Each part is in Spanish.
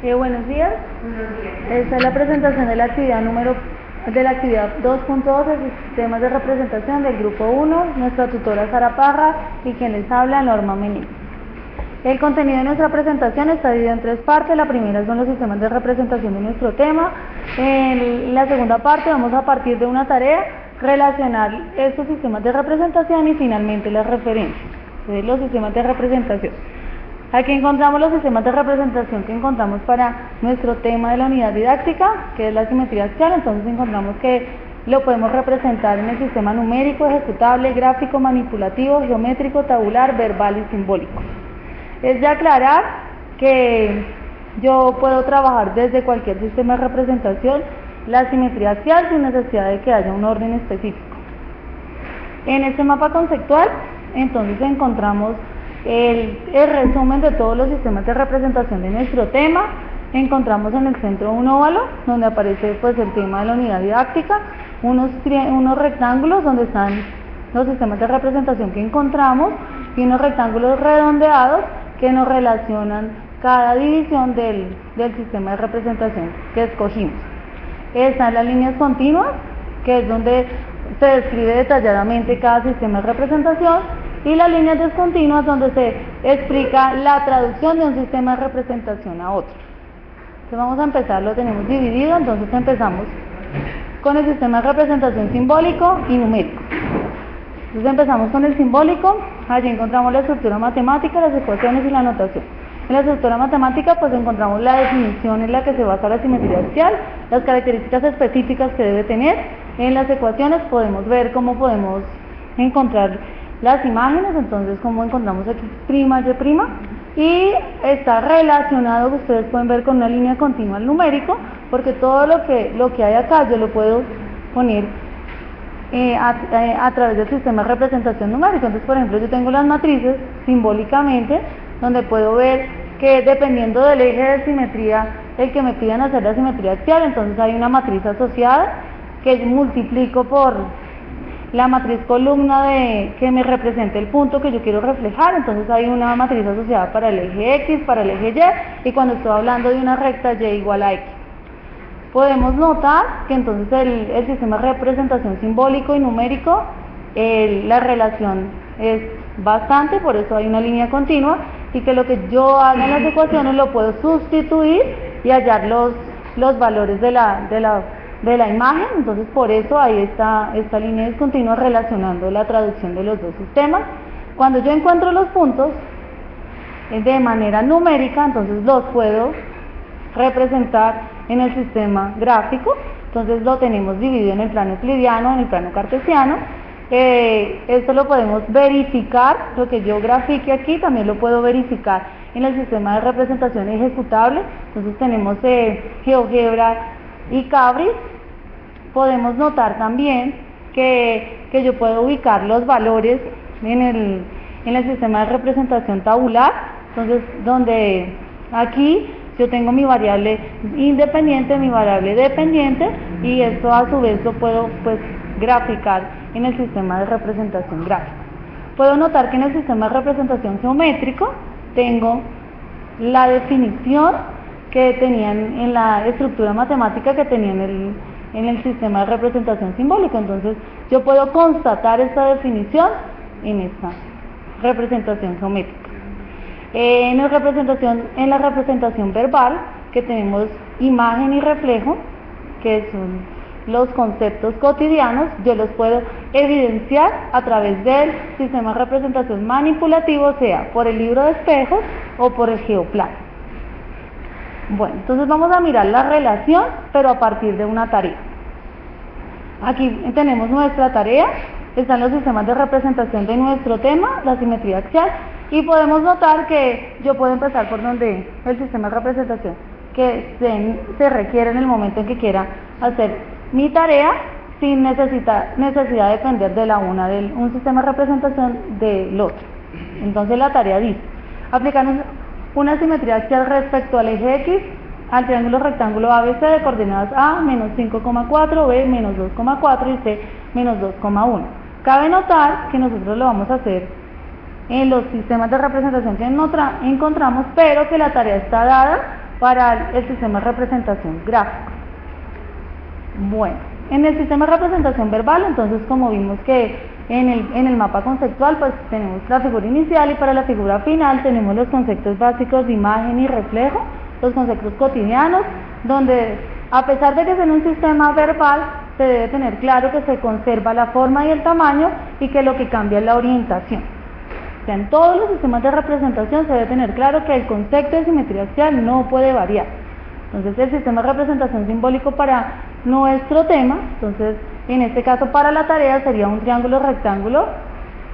Buenos días. Esta es la presentación de la actividad 2.12, sistemas de representación del grupo 1, nuestra tutora Sara Parra y quien les habla, Norma Mení. El contenido de nuestra presentación está dividido en tres partes. La primera son los sistemas de representación de nuestro tema. En la segunda parte vamos a partir de una tarea relacionar estos sistemas de representación y finalmente las referencias de los sistemas de representación. Aquí encontramos los sistemas de representación que encontramos para nuestro tema de la unidad didáctica, que es la simetría axial. Entonces encontramos que lo podemos representar en el sistema numérico, ejecutable, gráfico, manipulativo, geométrico, tabular, verbal y simbólico. Es de aclarar que yo puedo trabajar desde cualquier sistema de representación la simetría axial sin necesidad de que haya un orden específico. En este mapa conceptual, entonces encontramos el resumen de todos los sistemas de representación de nuestro tema. Encontramos en el centro un óvalo donde aparece pues el tema de la unidad didáctica, unos rectángulos donde están los sistemas de representación que encontramos y unos rectángulos redondeados que nos relacionan cada división del sistema de representación que escogimos. Están las líneas continuas, que es donde se describe detalladamente cada sistema de representación, y las líneas discontinuas, donde se explica la traducción de un sistema de representación a otro. Entonces vamos a empezar, lo tenemos dividido. Entonces empezamos con el sistema de representación simbólico y numérico. Entonces empezamos con el simbólico. Allí encontramos la estructura matemática, las ecuaciones y la notación. En la estructura matemática pues encontramos la definición en la que se basa la simetría axial, las características específicas que debe tener. En las ecuaciones podemos ver cómo podemos encontrar las imágenes. Entonces, como encontramos aquí prima y prima, y está relacionado, ustedes pueden ver, con una línea continua al numérico, porque todo lo que hay acá yo lo puedo poner a través del sistema de representación numérico. Entonces, por ejemplo, yo tengo las matrices simbólicamente, donde puedo ver que dependiendo del eje de simetría el que me pidan hacer la simetría axial, entonces hay una matriz asociada que multiplico por la matriz columna que me representa el punto que yo quiero reflejar. Entonces hay una matriz asociada para el eje X, para el eje Y, y cuando estoy hablando de una recta Y igual a X. Podemos notar que entonces el sistema de representación simbólico y numérico, la relación es bastante, por eso hay una línea continua, y que lo que yo haga en las ecuaciones lo puedo sustituir y hallar los valores de la imagen. Entonces por eso ahí está esta línea discontinua relacionando la traducción de los dos sistemas. Cuando yo encuentro los puntos de manera numérica, entonces los puedo representar en el sistema gráfico. Entonces lo tenemos dividido en el plano euclidiano, en el plano cartesiano. Esto lo podemos verificar, lo que yo grafique aquí también lo puedo verificar en el sistema de representación ejecutable. Entonces tenemos GeoGebra y Cabris. Podemos notar también que yo puedo ubicar los valores en el sistema de representación tabular. Entonces, donde aquí yo tengo mi variable independiente, mi variable dependiente, y esto a su vez lo puedo pues graficar en el sistema de representación gráfica. Puedo notar que en el sistema de representación geométrico tengo la definición que tenían en la estructura matemática que tenían en el sistema de representación simbólico. Entonces yo puedo constatar esta definición en esta representación geométrica. En la representación verbal, que tenemos imagen y reflejo, que son los conceptos cotidianos, yo los puedo evidenciar a través del sistema de representación manipulativo, sea por el libro de espejos o por el geoplano. Bueno, entonces vamos a mirar la relación, pero a partir de una tarea. Aquí tenemos nuestra tarea, están los sistemas de representación de nuestro tema, la simetría axial, y podemos notar que yo puedo empezar por donde el sistema de representación que se requiere en el momento en que quiera hacer mi tarea, sin necesidad de depender de un sistema de representación del otro. Entonces la tarea dice: aplicar una simetría axial respecto al eje X al triángulo rectángulo ABC de coordenadas A, menos 5,4, B, menos 2,4 y C, menos 2,1. Cabe notar que nosotros lo vamos a hacer en los sistemas de representación que encontramos, pero que la tarea está dada para el sistema de representación gráfico. Bueno, en el sistema de representación verbal, entonces como vimos que en el mapa conceptual pues tenemos la figura inicial y para la figura final tenemos los conceptos básicos de imagen y reflejo, los conceptos cotidianos, donde a pesar de que es en un sistema verbal, se debe tener claro que se conserva la forma y el tamaño y que lo que cambia es la orientación. O sea, en todos los sistemas de representación se debe tener claro que el concepto de simetría axial no puede variar. Entonces el sistema de representación simbólico para nuestro tema, entonces en este caso para la tarea sería un triángulo rectángulo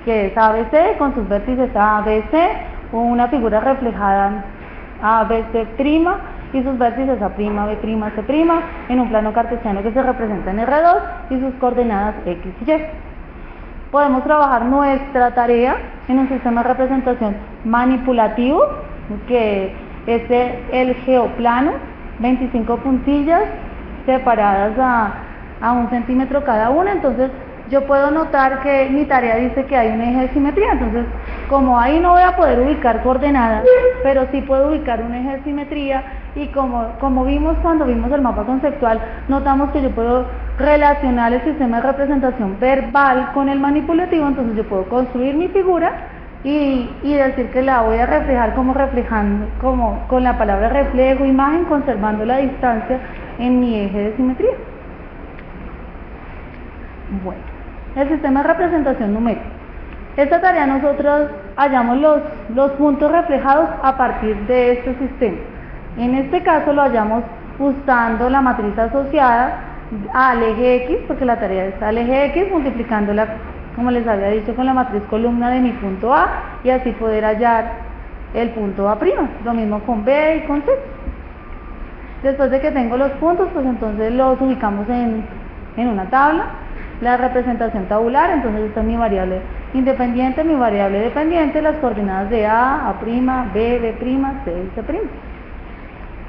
que es ABC con sus vértices ABC o una figura reflejada ABC' y sus vértices A', B', C' en un plano cartesiano que se representa en R2 y sus coordenadas X y Y. Podemos trabajar nuestra tarea en un sistema de representación manipulativo que es el geoplano, 25 puntillas separadas a 1 centímetro cada una. Entonces yo puedo notar que mi tarea dice que hay un eje de simetría, entonces como ahí no voy a poder ubicar coordenadas, pero sí puedo ubicar un eje de simetría y como vimos cuando vimos el mapa conceptual, notamos que yo puedo relacionar el sistema de representación verbal con el manipulativo, entonces yo puedo construir mi figura y decir que la voy a reflejar como con la palabra reflejo, imagen, conservando la distancia en mi eje de simetría. Bueno, el sistema de representación numérica. Esta tarea nosotros hallamos los puntos reflejados a partir de este sistema. En este caso lo hallamos usando la matriz asociada al eje X, porque la tarea está al eje X, multiplicándola, como les había dicho, con la matriz columna de mi punto A y así poder hallar el punto A'. Lo mismo con B y con C. Después de que tengo los puntos, pues entonces los ubicamos en una tabla. La representación tabular, entonces esta es mi variable independiente, mi variable dependiente, las coordenadas de A', B, B', C y C'.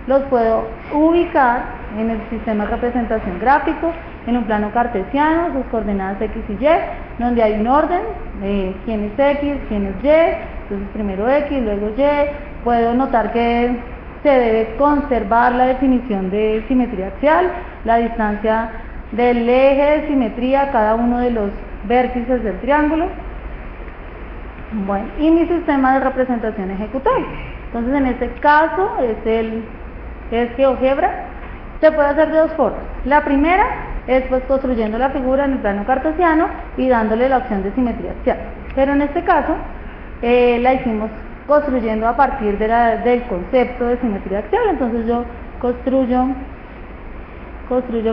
Los puedo ubicar en el sistema de representación gráfico, en un plano cartesiano, sus coordenadas X y Y, donde hay un orden, quién es X, quién es Y, entonces primero X, luego Y. Puedo notar que se debe conservar la definición de simetría axial, la distancia del eje de simetría a cada uno de los vértices del triángulo. Bueno, y mi sistema de representación ejecutable. Entonces en este caso es GeoGebra. Se puede hacer de dos formas. La primera es pues construyendo la figura en el plano cartesiano y dándole la opción de simetría axial. Pero en este caso la hicimos construyendo a partir del concepto de simetría axial. Entonces yo construyo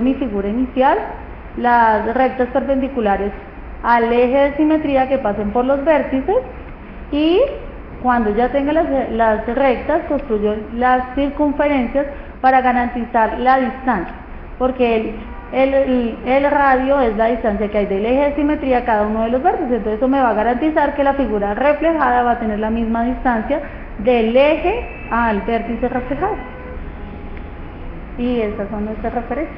mi figura inicial, las rectas perpendiculares al eje de simetría que pasen por los vértices y cuando ya tenga las rectas construyo las circunferencias para garantizar la distancia, porque el radio es la distancia que hay del eje de simetría a cada uno de los vértices, entonces eso me va a garantizar que la figura reflejada va a tener la misma distancia del eje al vértice reflejado. Y estas son nuestras referencias.